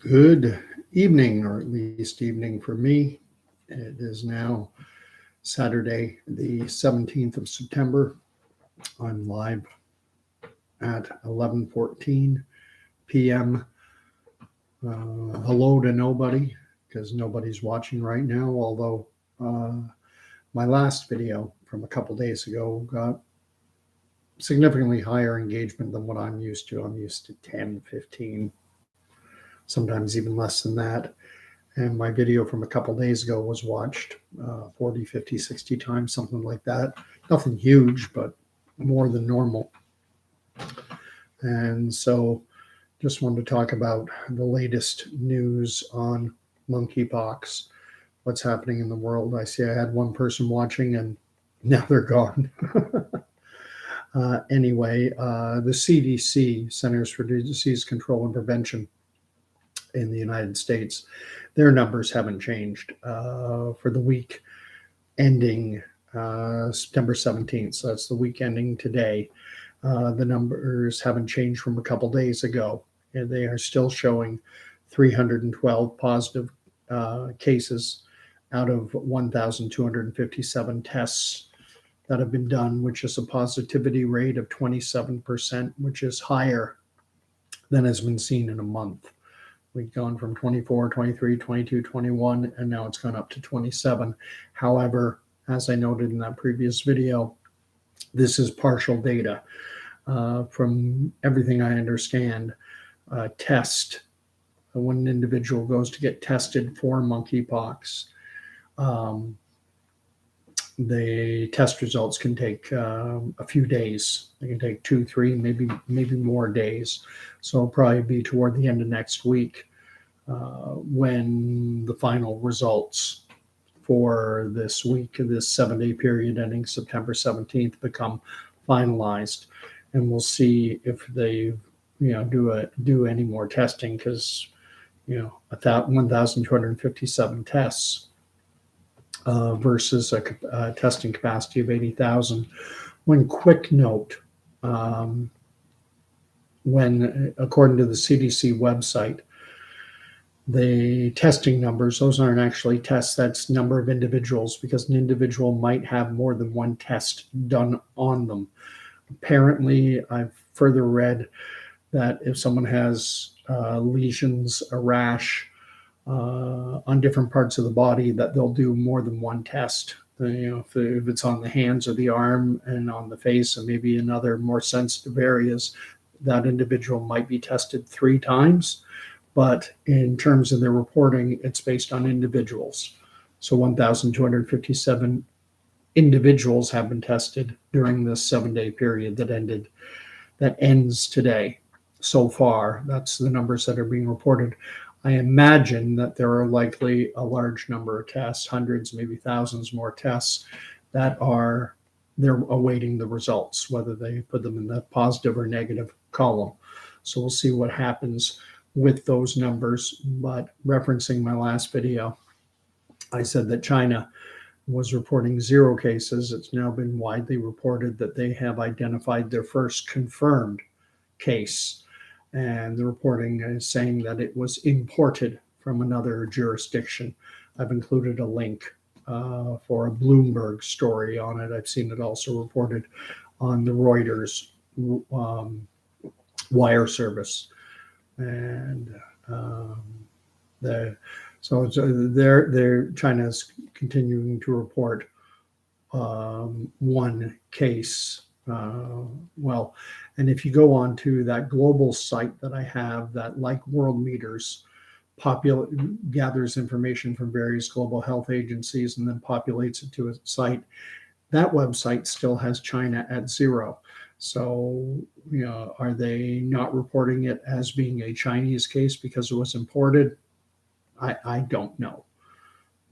Good evening, or at least evening for me. It is now Saturday, the 17th of September. I'm live at 11:14 p.m. Hello to nobody, because nobody's watching right now, although uh, my last video from a couple days ago got significantly higher engagement than what I'm used to. I'm used to 10, 15, sometimes even less than that. And my video from a couple days ago was watched 40, 50, 60 times, something like that. Nothing huge, but more than normal. And so just wanted to talk about the latest news on monkeypox, what's happening in the world. I see I had one person watching and now they're gone. The CDC, Centers for Disease Control and Prevention in the United States, their numbers haven't changed for the week ending September 17th. So that's the week ending today. The numbers haven't changed from a couple days ago. And they are still showing 312 positive cases out of 1,257 tests that have been done, which is a positivity rate of 27%, which is higher than has been seen in a month. We've gone from 24, 23, 22, 21, and now it's gone up to 27. However, as I noted in that previous video, this is partial data. From everything I understand, test, when an individual goes to get tested for monkeypox, the test results can take a few days. They can take 2, 3, maybe more days. So it'll probably be toward the end of next week when the final results for this week, this 7-day period ending September 17th, become finalized, and we'll see if they, do any more testing, because 1,257 tests versus a testing capacity of 80,000. One quick note, when according to the CDC website, the testing numbers, those aren't actually tests, that's number of individuals, because an individual might have more than one test done on them. Apparently, I've further read that if someone has lesions, a rash on different parts of the body, that they'll do more than one test. If it's on the hands or the arm and on the face and maybe in other more sensitive areas, that individual might be tested 3 times. But in terms of their reporting, it's based on individuals. So 1,257 individuals have been tested during this 7-day period that ends today. So far, that's the numbers that are being reported. I imagine that there are likely a large number of tests, hundreds, maybe thousands more tests that they're awaiting the results, whether they put them in the positive or negative column. So we'll see what happens with those numbers. But referencing my last video, I said that China was reporting 0 cases. It's now been widely reported that they have identified their first confirmed case. And the reporting is saying that it was imported from another jurisdiction. I've included a link for a Bloomberg story on it. I've seen it also reported on the Reuters wire service. And China's continuing to report 1 case. And if you go on to that global site that I have, that, like World Meters, gathers information from various global health agencies and then populates it to a site, that website still has China at 0. So, are they not reporting it as being a Chinese case because it was imported? I don't know.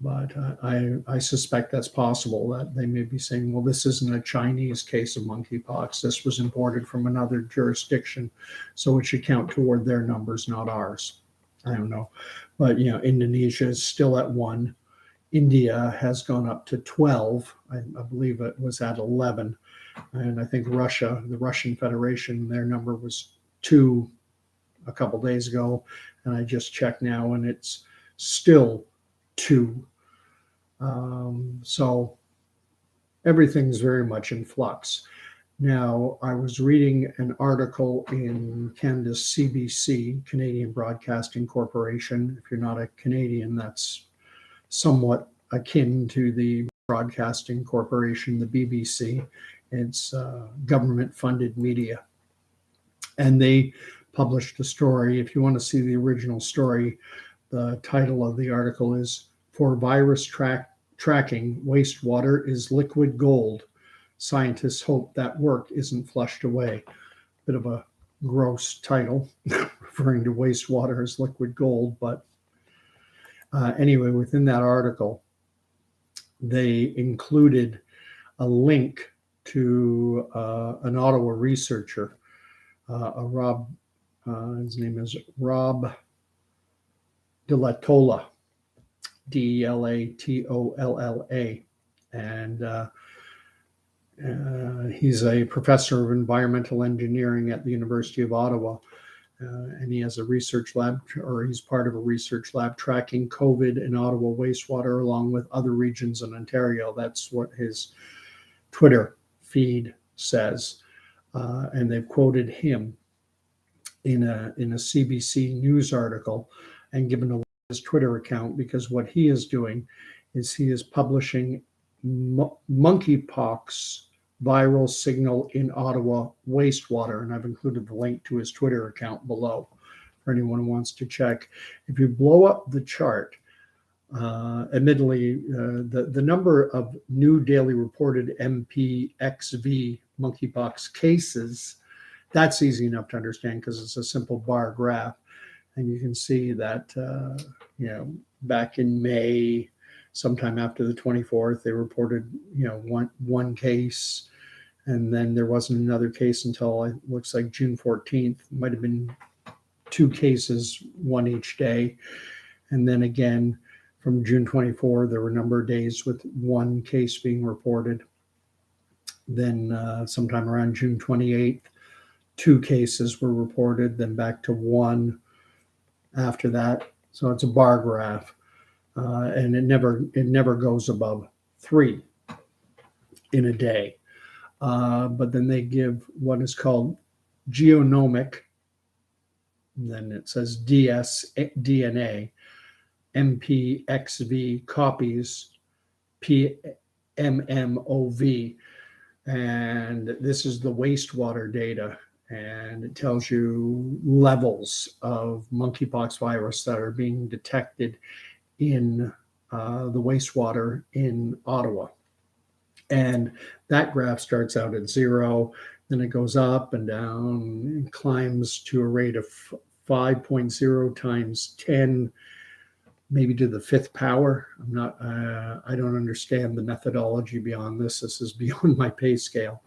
But I suspect that's possible, that they may be saying, well, this isn't a Chinese case of monkeypox. This was imported from another jurisdiction, so it should count toward their numbers, not ours. I don't know. But, Indonesia is still at 1. India has gone up to 12. I believe it was at 11. And I think Russia, the Russian Federation, their number was 2 a couple days ago, and I just checked now, and it's still 2. So everything's very much in flux. Now, I was reading an article in Canada's CBC, Canadian Broadcasting Corporation. If you're not a Canadian, that's somewhat akin to the Broadcasting Corporation, the BBC. It's government-funded media. And they published a story. If you want to see the original story, the title of the article is "For Virus Tracking, Wastewater is Liquid Gold. Scientists hope that work isn't flushed away." Bit of a gross title, referring to wastewater as liquid gold. But anyway, within that article, they included a link to an Ottawa researcher, his name is Rob Delatolla, Delatolla, and he's a professor of environmental engineering at the University of Ottawa, and he has a research lab, or he's part of a research lab tracking COVID in Ottawa wastewater along with other regions in Ontario. That's what his Twitter feed says, and they've quoted him in a CBC News article and given a his Twitter account, because what he is doing is he is publishing monkeypox viral signal in Ottawa wastewater, and I've included the link to his Twitter account below for anyone who wants to check. If you blow up the chart, admittedly, the number of new daily reported MPXV monkeypox cases, that's easy enough to understand because it's a simple bar graph. And you can see that, back in May, sometime after the 24th, they reported, one case. And then there wasn't another case until it looks like June 14th. Might have been 2 cases, 1 each day. And then again, from June 24, there were a number of days with 1 case being reported. Then sometime around June 28th, 2 cases were reported, then back to 1 after that. So it's a bar graph, and it never goes above 3 in a day. But then they give what is called genomic, and then it says DNA, MPXV copies, PMMOV, and this is the wastewater data. And it tells you levels of monkeypox virus that are being detected in the wastewater in Ottawa. And that graph starts out at 0, then it goes up and down and climbs to a rate of 5.0 times 10, maybe to the 5th power. I don't understand the methodology beyond this. This is beyond my pay scale.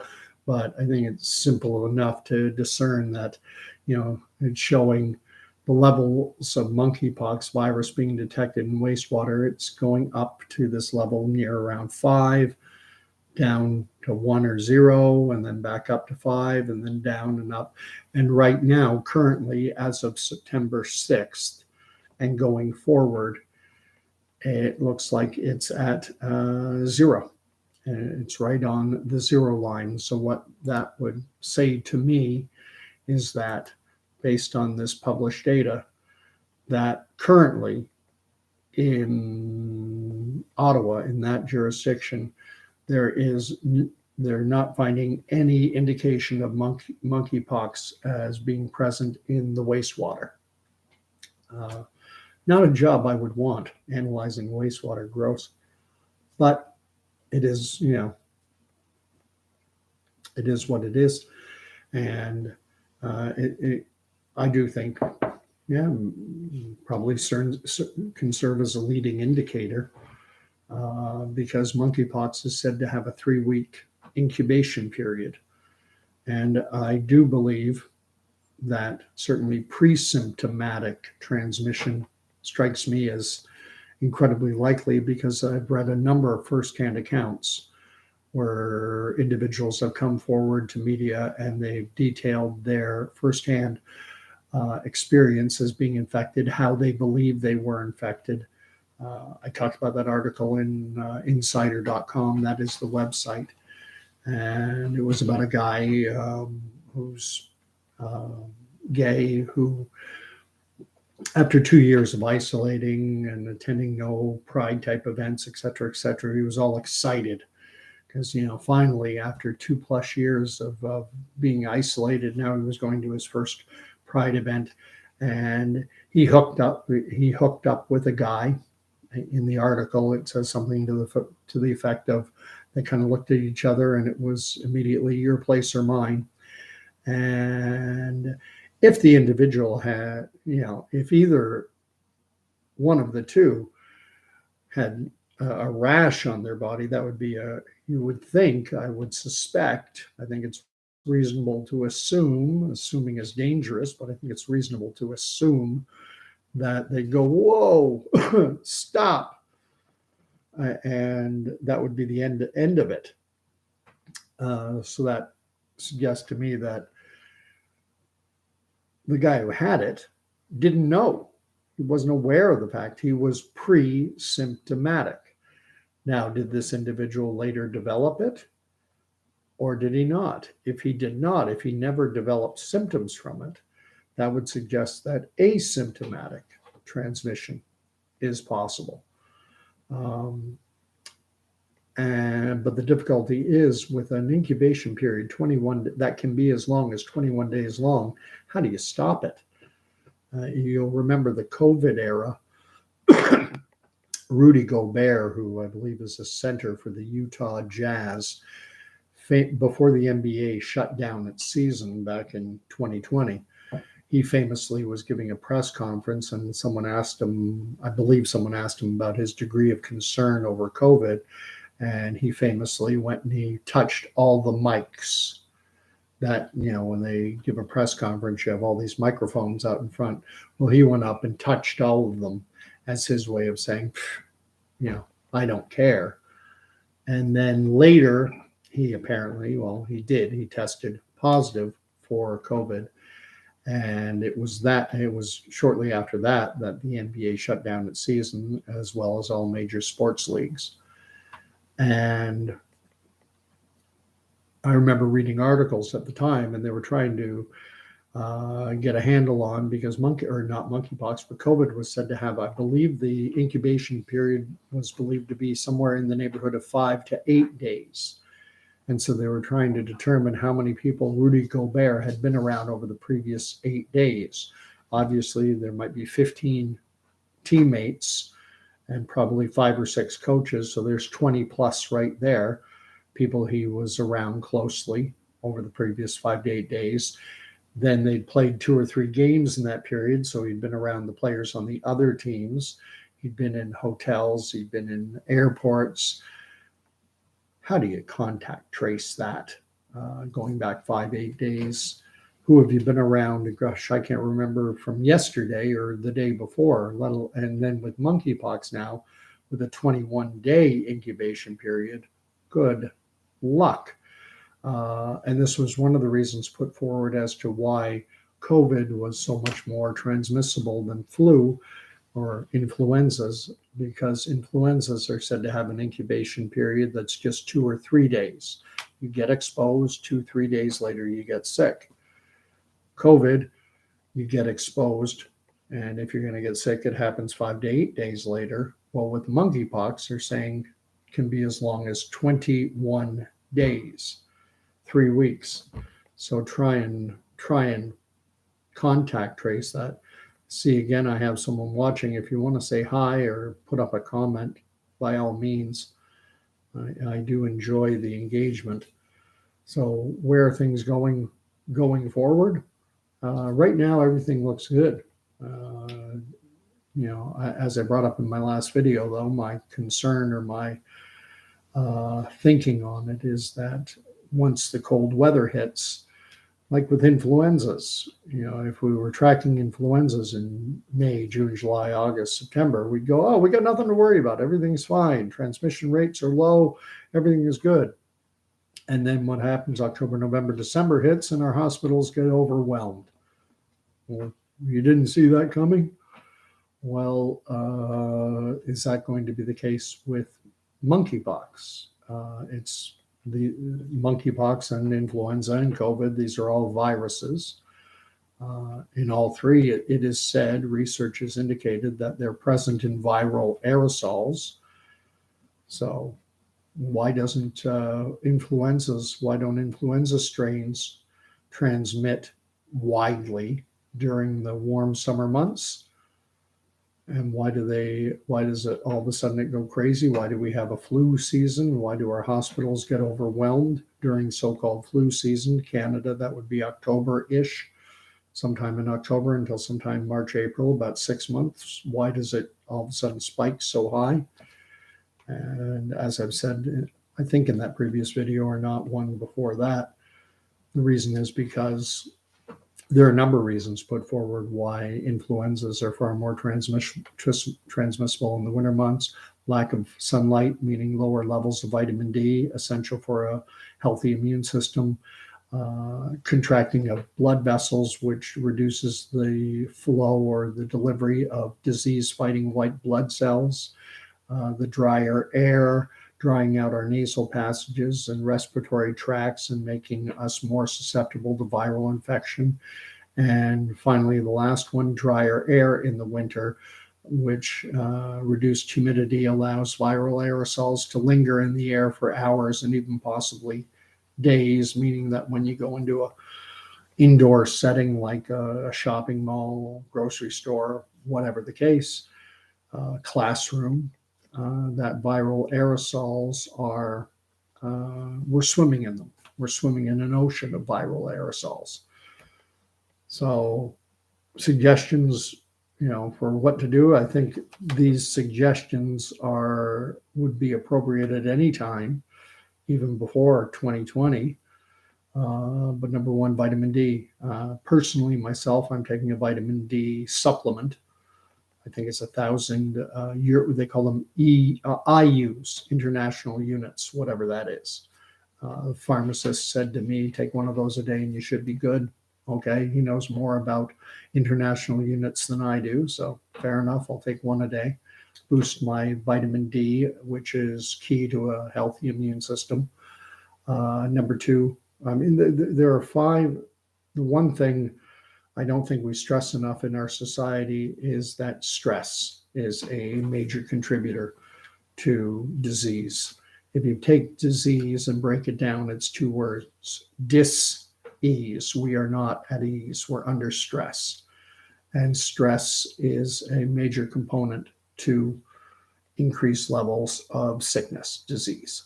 But I think it's simple enough to discern that, it's showing the levels of monkeypox virus being detected in wastewater. It's going up to this level near around 5, down to 1 or 0, and then back up to 5, and then down and up. And right now, currently, as of September 6th and going forward, it looks like it's at 0. And it's right on the 0 line. So what that would say to me is that, based on this published data, that currently in Ottawa, in that jurisdiction, they're not finding any indication of monkeypox as being present in the wastewater. Not a job I would want, analyzing wastewater, gross, but it is, it is what it is. And I do think, probably can serve as a leading indicator, because monkeypox is said to have a 3-week incubation period. And I do believe that certainly pre-symptomatic transmission strikes me as incredibly likely, because I've read a number of firsthand accounts where individuals have come forward to media and they've detailed their firsthand experience as being infected, how they believe they were infected. I talked about that article in insider.com. That is the website. And it was about a guy who's gay who, after 2 years of isolating and attending no pride type events, et cetera, he was all excited because, finally, after 2+ years of being isolated, now he was going to his first pride event, and he hooked up with a guy. In the article, it says something to the effect of, they kind of looked at each other and it was immediately your place or mine. And if the individual had, if either one of the two had a rash on their body, that would be you would think, I would suspect, I think it's reasonable to assume, assuming is dangerous, but I think it's reasonable to assume that they go, whoa, stop. And that would be the end of it. So that suggests to me that the guy who had it didn't know. He wasn't aware of the fact. He was pre-symptomatic. Now, did this individual later develop it? Or did he not? If he did not, if he never developed symptoms from it, that would suggest that asymptomatic transmission is possible. But the difficulty is with an incubation period, 21, that can be as long as 21 days long. How do you stop it? You'll remember the COVID era. Rudy Gobert, who I believe is the center for the Utah Jazz, before the NBA shut down its season back in 2020, he famously was giving a press conference, and someone asked him about his degree of concern over COVID. And he famously went and he touched all the mics that, when they give a press conference, you have all these microphones out in front. Well, he went up and touched all of them as his way of saying, I don't care. And then later, he tested positive for COVID. And it was shortly after that the NBA shut down its season, as well as all major sports leagues. And I remember reading articles at the time, and they were trying to get a handle on, because monkeypox, but COVID was said to have, I believe the incubation period was believed to be somewhere in the neighborhood of 5 to 8 days. And so they were trying to determine how many people Rudy Gobert had been around over the previous 8 days. Obviously, there might be 15 teammates and probably 5 or 6 coaches. So there's 20 plus right there, people he was around closely over the previous 5 to 8 days. Then they'd played 2 or 3 games in that period. So he'd been around the players on the other teams. He'd been in hotels. He'd been in airports. How do you contact trace that? Going back 5, 8 days. Who have you been around? Gosh, I can't remember from yesterday or the day before. And then with monkeypox now, with a 21-day incubation period, good luck. And this was one of the reasons put forward as to why COVID was so much more transmissible than flu or influenzas, because influenzas are said to have an incubation period that's just 2 or 3 days. You get exposed, 2-3 days later, you get sick. COVID, you get exposed, and if you're going to get sick, it happens 5 to 8 days later. Well, with monkeypox, they're saying it can be as long as 21 days, 3 weeks. So try and contact trace that. See, again, I have someone watching. If you want to say hi or put up a comment, by all means. I do enjoy the engagement. So where are things going forward? Right now, everything looks good. As I brought up in my last video, though, my concern or my thinking on it is that once the cold weather hits, like with influenzas, if we were tracking influenzas in May, June, July, August, September, we'd go, oh, we got nothing to worry about. Everything's fine. Transmission rates are low. Everything is good. And then what happens? October, November, December hits, and our hospitals get overwhelmed. Well, you didn't see that coming? Well, is that going to be the case with monkeypox? It's the monkeypox and influenza and COVID. These are all viruses. In all three, it is said, research has indicated that they're present in viral aerosols. So why don't influenza strains transmit widely during the warm summer months? And why does it all of a sudden it go crazy? Why do we have a flu season? Why do our hospitals get overwhelmed during so-called flu season? Canada, that would be October-ish, sometime in October until sometime March, April, about 6 months. Why does it all of a sudden spike so high? And as I've said, I think in that previous video or not one before that, the reason is because there are a number of reasons put forward why influenzas are far more transmissible in the winter months. Lack of sunlight, meaning lower levels of vitamin D, essential for a healthy immune system. Contracting of blood vessels, which reduces the flow or the delivery of disease-fighting white blood cells. The drier air, drying out our nasal passages and respiratory tracts and making us more susceptible to viral infection. And finally, the last one, drier air in the winter, which reduced humidity allows viral aerosols to linger in the air for hours and even possibly days, meaning that when you go into a indoor setting like a shopping mall, grocery store, whatever the case, classroom, that viral aerosols are, we're swimming in them. We're swimming in an ocean of viral aerosols. So suggestions, for what to do, I think these suggestions would be appropriate at any time, even before 2020. But number one, vitamin D. Personally, myself, I'm taking a vitamin D supplement. I think it's 1,000 they call them IUs, international units, whatever that is. The pharmacist said to me, take one of those a day and you should be good. Okay, he knows more about international units than I do, so fair enough, I'll take one a day. Boost my vitamin D, which is key to a healthy immune system. Number two, there are five. The one thing I don't think we stress enough in our society is that stress is a major contributor to disease. If you take disease and break it down, it's two words: dis-ease. We are not at ease, we're under stress. And stress is a major component to increased levels of sickness, disease.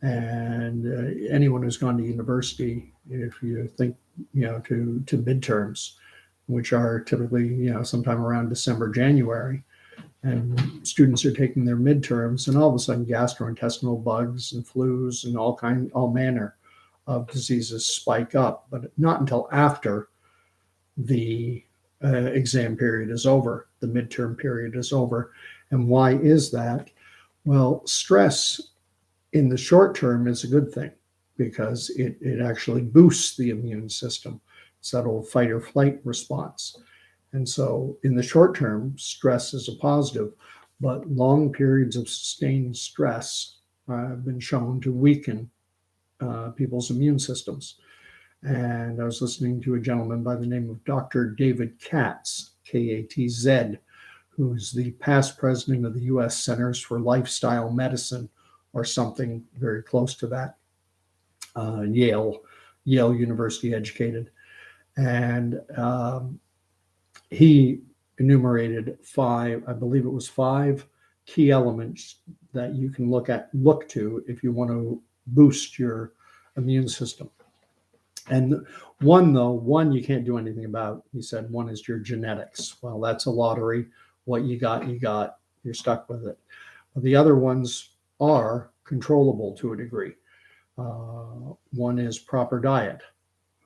And anyone who's gone to university, if you think, to midterms, which are typically, sometime around December, January, and students are taking their midterms, and all of a sudden gastrointestinal bugs and flus and all manner of diseases spike up, but not until after the exam period is over, the midterm period is over. And why is that? Well, stress in the short term is a good thing because it actually boosts the immune system. It's that old fight or flight response. And so in the short term, stress is a positive, but long periods of sustained stress have been shown to weaken people's immune systems. And I was listening to a gentleman by the name of Dr. David Katz, K-A-T-Z, who's the past president of the U.S. Centers for Lifestyle Medicine, or something very close to that. Yale University educated. And he enumerated five key elements that you can look to if you want to boost your immune system. And one you can't do anything about. He said one is your genetics. Well, that's a lottery. What you got, you're stuck with it. But the other ones are controllable to a degree. One is proper diet,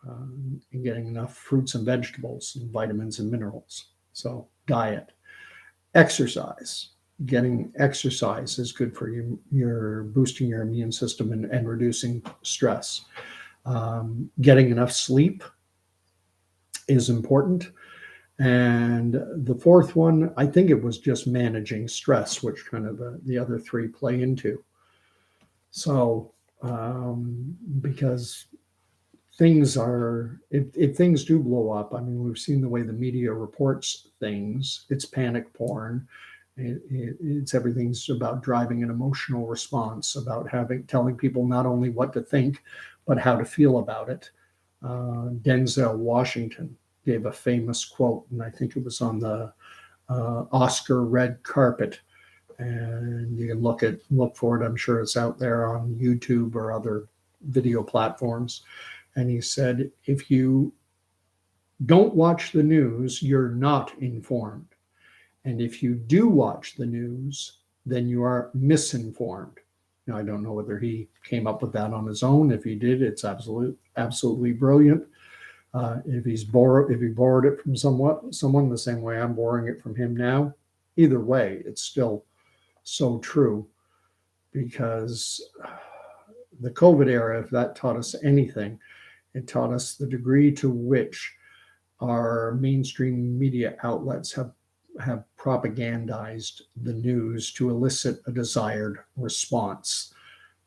and getting enough fruits and vegetables and vitamins and minerals. So diet. Exercise. Getting exercise is good for you. You're boosting your immune system and reducing stress. Getting enough sleep is important. And the fourth one, I think it was just managing stress, which kind of the other three play into. So, because things are, if things do blow up, I mean, we've seen the way the media reports things, it's panic porn. It's everything's about driving an emotional response, about telling people not only what to think, but how to feel about it. Denzel Washington gave a famous quote, and I think it was on the Oscar red carpet. And you can look for it. I'm sure it's out there on YouTube or other video platforms. And he said, if you don't watch the news, you're not informed. And if you do watch the news, then you are misinformed. Now, I don't know whether he came up with that on his own. If he did, it's absolutely brilliant. If he borrowed it from someone the same way I'm borrowing it from him now, either way, it's still so true, because the COVID era, if that taught us anything, it taught us the degree to which our mainstream media outlets have propagandized the news to elicit a desired response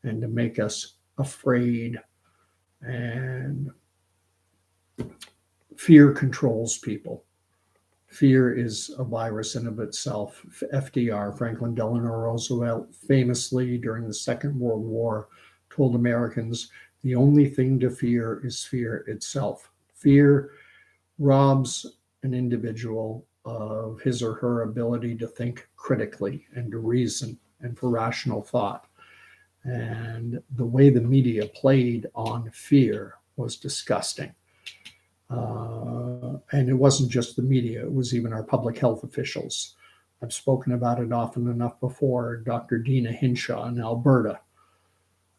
and to make us afraid. And fear controls people. Fear is a virus in of itself. FDR, Franklin Delano Roosevelt, famously during the Second World War, told Americans, the only thing to fear is fear itself. Fear robs an individual of his or her ability to think critically and to reason and for rational thought. And the way the media played on fear was disgusting. And it wasn't just the media, it was even our public health officials. I've spoken about it often enough before. Dr. Dina Hinshaw in Alberta,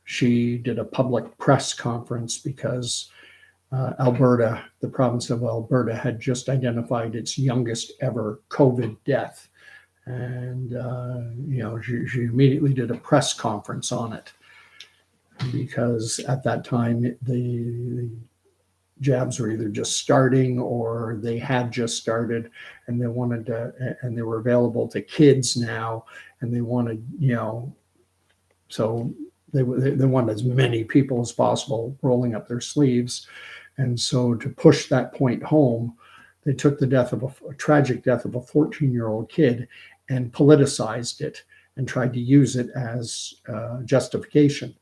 she did a public press conference because Alberta, the province of Alberta, had just identified its youngest ever COVID death. And, she immediately did a press conference on it, because at that time, the jabs were either just starting or they had just started, and they were available to kids now, and they wanted, so they wanted as many people as possible rolling up their sleeves. And so to push that point home, they took the death of a tragic death of a 14-year-old kid and politicized it and tried to use it as justification.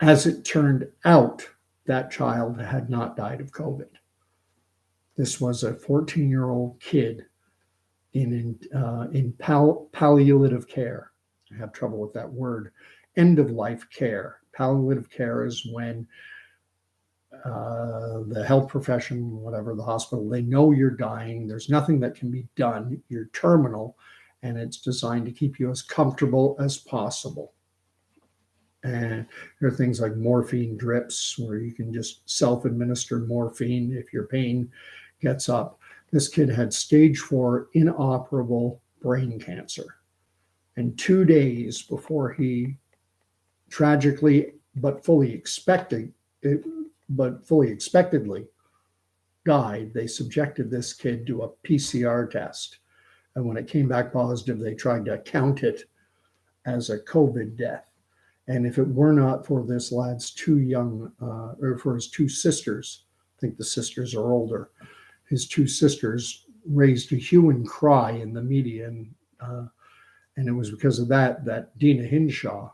As it turned out, that child had not died of COVID. This was a 14-year-old kid in palliative care. I have trouble with that word. End of life care. Palliative care is when the health profession, whatever, the hospital, they know you're dying. There's nothing that can be done. You're terminal, and it's designed to keep you as comfortable as possible. And there are things like morphine drips where you can just self-administer morphine if your pain gets up. This kid had stage 4 inoperable brain cancer. And 2 days before he tragically but fully expectedly died, they subjected this kid to a PCR test. And when it came back positive, they tried to count it as a COVID death. And if it were not for this lad's or for his two sisters, I think the sisters are older, his two sisters raised a hue and cry in the media. And it was because of that Dina Hinshaw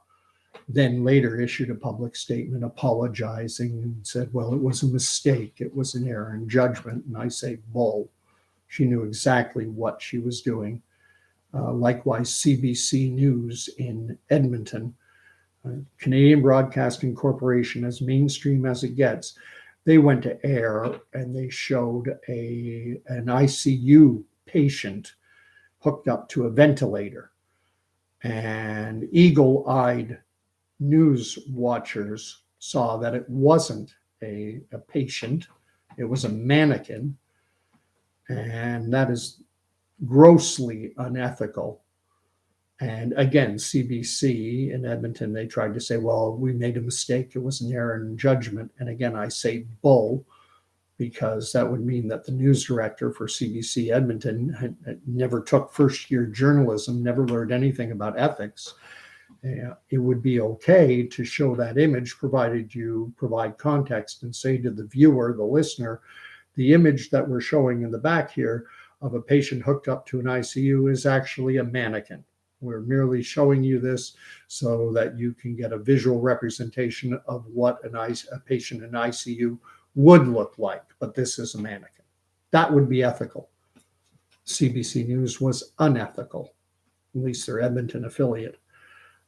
then later issued a public statement apologizing and said, well, it was a mistake. It was an error in judgment. And I say, bull. She knew exactly what she was doing. Likewise, CBC News in Edmonton, Canadian Broadcasting Corporation, as mainstream as it gets, they went to air and they showed an ICU patient hooked up to a ventilator. And eagle-eyed news watchers saw that it wasn't a patient, it was a mannequin. And that is grossly unethical. And again, CBC in Edmonton, they tried to say, well, we made a mistake. It was an error in judgment. And again, I say bull. because that would mean that the news director for CBC Edmonton had never took first-year journalism, never learned anything about ethics. It would be okay to show that image, provided you provide context and say to the viewer, the listener, the image that we're showing in the back here of a patient hooked up to an ICU is actually a mannequin. We're merely showing you this so that you can get a visual representation of what a patient in ICU would look like, but this is a mannequin. That would be ethical. CBC News was unethical, at least their Edmonton affiliate.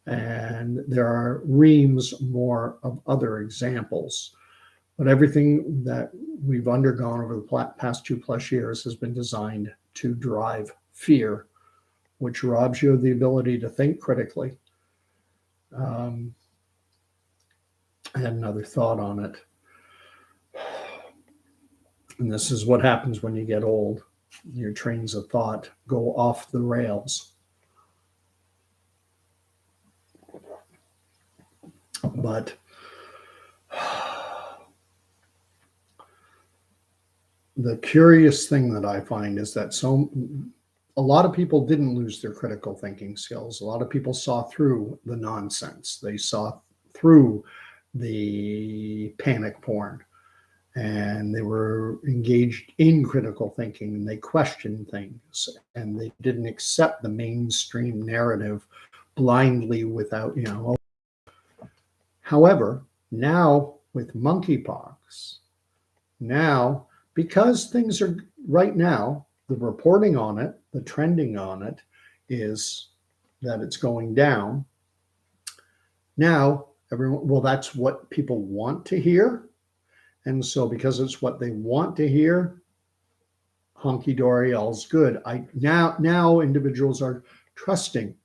And there are reams more of other examples. But everything that we've undergone over the past 2+ years has been designed to drive fear, which robs you of the ability to think critically. I had another thought on it. And this is what happens when you get old. Your trains of thought go off the rails. But the curious thing that I find is that a lot of people didn't lose their critical thinking skills. A lot of people saw through the nonsense. They saw through the panic porn, and they were engaged in critical thinking, and they questioned things, and they didn't accept the mainstream narrative blindly without, However, now with monkeypox, because things are right now, the reporting on it, the trending on it is that it's going down. Now, that's what people want to hear. And so because it's what they want to hear, hunky-dory, all's good. Now individuals are trusting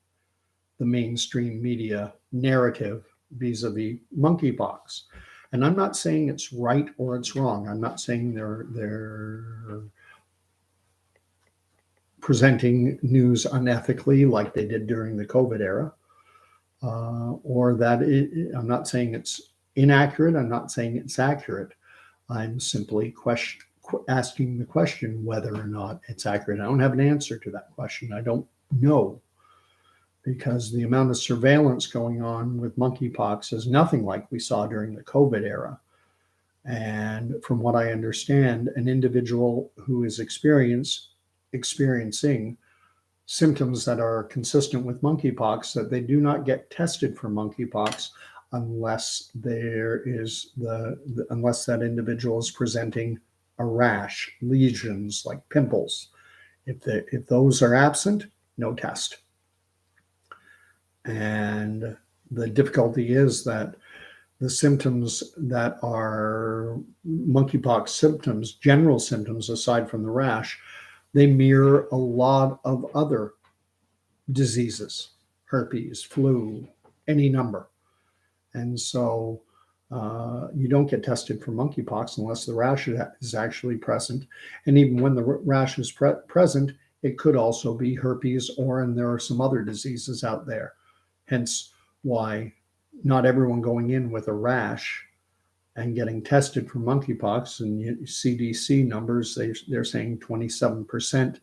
the mainstream media narrative vis-a-vis monkeypox. And I'm not saying it's right or it's wrong. I'm not saying they're presenting news unethically like they did during the COVID era, or that I'm not saying it's inaccurate. I'm not saying it's accurate. I'm simply asking the question whether or not it's accurate. I don't have an answer to that question. I don't know, because the amount of surveillance going on with monkeypox is nothing like we saw during the COVID era. And from what I understand, an individual who is experiencing symptoms that are consistent with monkeypox, that they do not get tested for monkeypox unless unless that individual is presenting a rash, lesions like pimples. If those are absent, no test. And the difficulty is that the symptoms that are monkeypox symptoms, general symptoms aside from the rash, they mirror a lot of other diseases, herpes, flu, any number. And so you don't get tested for monkeypox unless the rash is actually present. And even when the rash is present, it could also be herpes, and there are some other diseases out there. Hence why not everyone going in with a rash and getting tested for monkeypox, and CDC numbers, they're saying 27%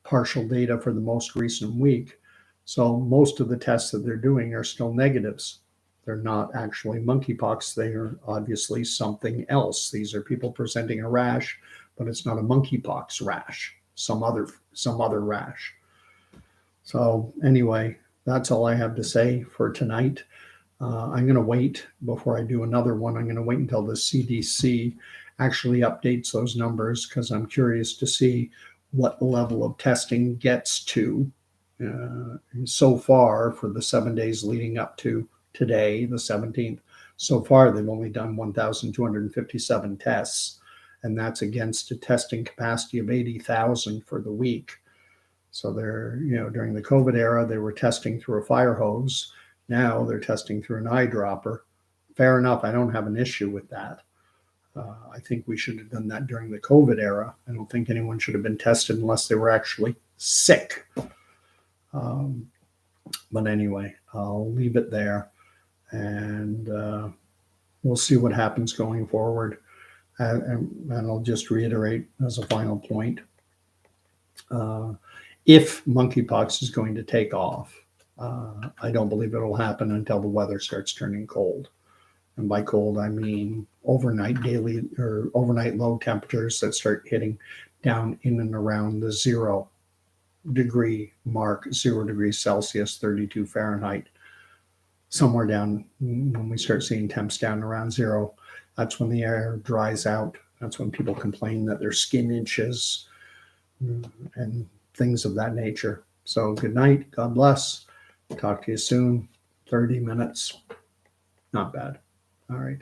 partial data for the most recent week. So most of the tests that they're doing are still negatives. They're not actually monkeypox. They are obviously something else. These are people presenting a rash, but it's not a monkeypox rash, some other rash. So anyway, that's all I have to say for tonight. I'm going to wait before I do another one. I'm going to wait until the CDC actually updates those numbers, because I'm curious to see what level of testing gets to. So far, for the 7 days leading up to today, the 17th, so far they've only done 1,257 tests, and that's against a testing capacity of 80,000 for the week. So they're, during the COVID era, they were testing through a fire hose. Now they're testing through an eyedropper. Fair enough. I don't have an issue with that. I think we should have done that during the COVID era. I don't think anyone should have been tested unless they were actually sick. But anyway, I'll leave it there, and we'll see what happens going forward. And I'll just reiterate as a final point, if monkeypox is going to take off, I don't believe it'll happen until the weather starts turning cold. And by cold, I mean overnight daily or overnight low temperatures that start hitting down in and around the 0 degree mark, 0 degrees Celsius, 32 Fahrenheit, somewhere down when we start seeing temps down around zero. That's when the air dries out. That's when people complain that their skin itches and things of that nature. So good night. God bless. Talk to you soon. 30 minutes. Not bad. All right.